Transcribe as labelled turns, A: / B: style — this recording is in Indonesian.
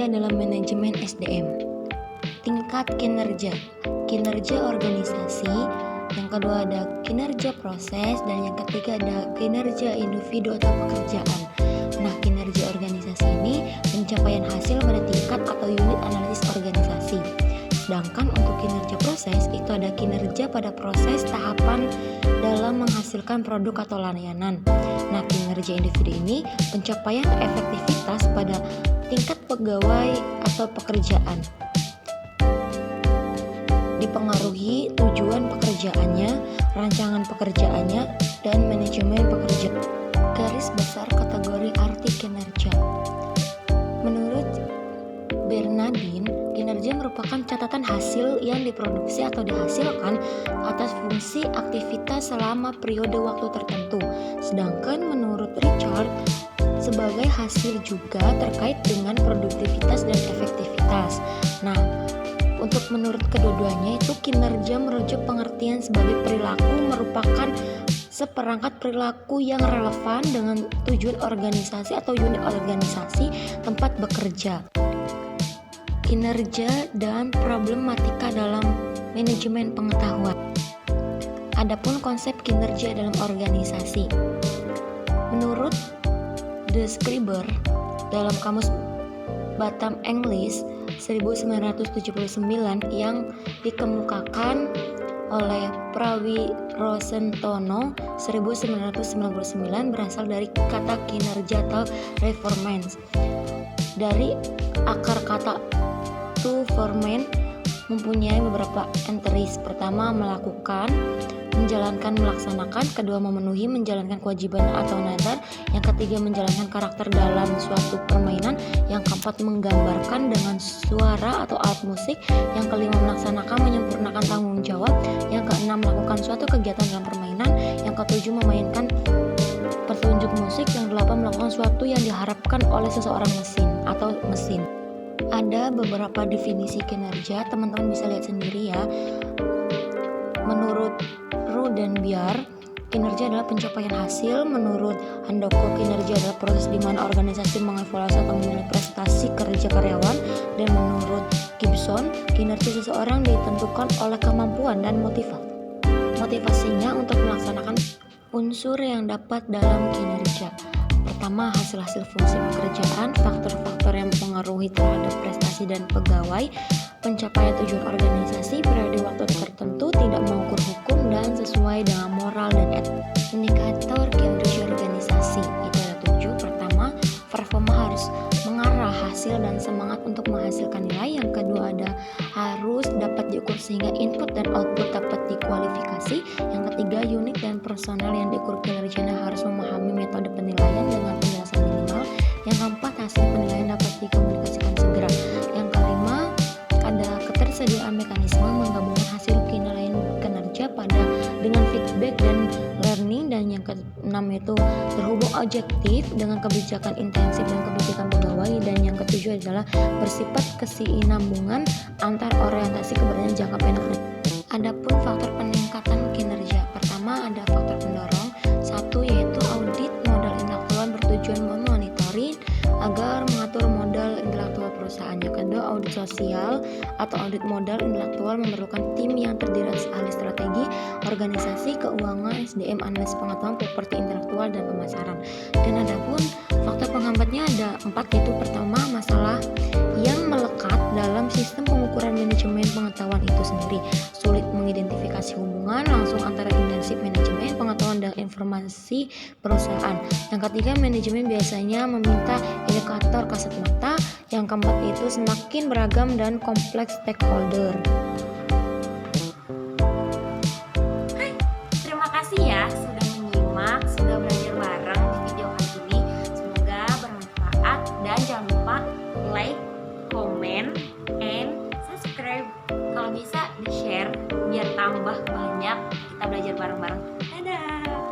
A: kinerja dalam manajemen SDM. Tingkat kinerja organisasi, yang kedua ada kinerja proses, dan yang ketiga ada kinerja individu atau pekerjaan. Nah, kinerja organisasi ini pencapaian hasil pada tingkat atau unit analisis organisasi. Sedangkan untuk kinerja proses itu ada kinerja pada proses tahapan dalam menghasilkan produk atau layanan. Nah, kinerja individu ini pencapaian efektivitas pada tingkat pegawai atau pekerjaan. Dipengaruhi tujuan pekerjaannya, rancangan pekerjaannya, dan manajemen pekerjaan. Garis besar kategori arti kinerja. Menurut Bernardin, kinerja merupakan catatan hasil yang diproduksi atau dihasilkan atas fungsi aktivitas selama periode waktu tertentu. Sedangkan menurut Richard, sebagai hasil juga terkait dengan produktivitas dan efektivitas. Nah, untuk menurut kedua-duanya itu kinerja merujuk pengertian sebagai perilaku merupakan seperangkat perilaku yang relevan dengan tujuan organisasi atau unit organisasi tempat bekerja. Kinerja dan problematika dalam manajemen pengetahuan. Adapun konsep kinerja dalam organisasi. Menurut The Scriber dalam Kamus Batam English 1979 yang dikemukakan oleh Prawi Rosentono 1999 berasal dari kata kinerja atau performance. Dari akar kata to perform mempunyai beberapa entries. Pertama, melakukan, menjalankan, melaksanakan. Kedua, memenuhi, menjalankan kewajiban atau nazar. Yang ketiga, menjalankan karakter dalam suatu permainan. Yang keempat, menggambarkan dengan suara atau alat musik. Yang kelima, melaksanakan, menyempurnakan tanggung jawab. Yang keenam, melakukan suatu kegiatan dalam permainan. Yang ketujuh, memainkan pertunjuk musik. Yang delapan, melakukan suatu yang diharapkan oleh seseorang mesin. Ada beberapa definisi kinerja, teman-teman bisa lihat sendiri ya. Menurut Ru dan Biar, kinerja adalah pencapaian hasil. Menurut Handoko, kinerja adalah proses di mana organisasi mengevaluasi atau menilai prestasi kerja karyawan. Dan menurut Gibson, kinerja seseorang ditentukan oleh kemampuan dan motivasinya untuk melaksanakan unsur yang dapat dalam kinerja. Pertama, hasil-hasil fungsi pekerjaan, faktor-faktor yang mempengaruhi terhadap prestasi dan pegawai, pencapaian tujuan organisasi, periode waktu tertentu, tidak mengukur hukum, dan sesuai dengan moral dan etika. Indikator kinerja organisasi itu ada 7. Pertama, performa harus mengarah hasil dan semangat untuk menghasilkan nilai. Yang kedua ada harus dapat diukur sehingga input dan output dapat dikualifikasi. Yang ketiga, unit dan personel yang diukur kinerjanya harus memahami metode penilaian dengan penjelasan minimal. Yang keempat, hasil penilaian dapat dikomunikasikan segera. Yang kelima, ada ketersediaan mekanisme menggabungkan hasil penilaian kinerja dengan feedback dan learning. Dan yang keenam itu terhubung objektif dengan kebijakan intensif dan kebijakan pegawai. Dan yang ketujuh adalah bersifat kesinambungan antar orientasi keberanian jangka pendek. Adapun faktor peningkatan kinerja, pertama ada faktor pendorong. Satu yaitu audit modal intelektual bertujuan memonitoring agar mengatur modal intelektual perusahaan. Yang kedua, audit sosial atau audit modal intelektual memerlukan tim yang terdiri atas ahli strategi, organisasi, keuangan, SDM, analis pengetahuan, properti intelektual, dan pemasaran. Dan adapun faktor penghambatnya ada 4, yaitu pertama, masalah yang melekat dalam sistem pengukuran manajemen pengetahuan itu sendiri. Sulit mengidentifikasi hubungan langsung antara intensif manajemen pengetahuan dan informasi perusahaan. Yang ketiga, manajemen biasanya meminta indikator kasat mata. Yang keempat itu semakin beragam dan kompleks stakeholder.
B: Hai, terima kasih ya sudah menyimak, sudah belajar bareng di video kali ini. Semoga bermanfaat dan jangan lupa like, comment, and subscribe. Kalau bisa di-share biar tambah banyak kita belajar bareng-bareng. Dadah!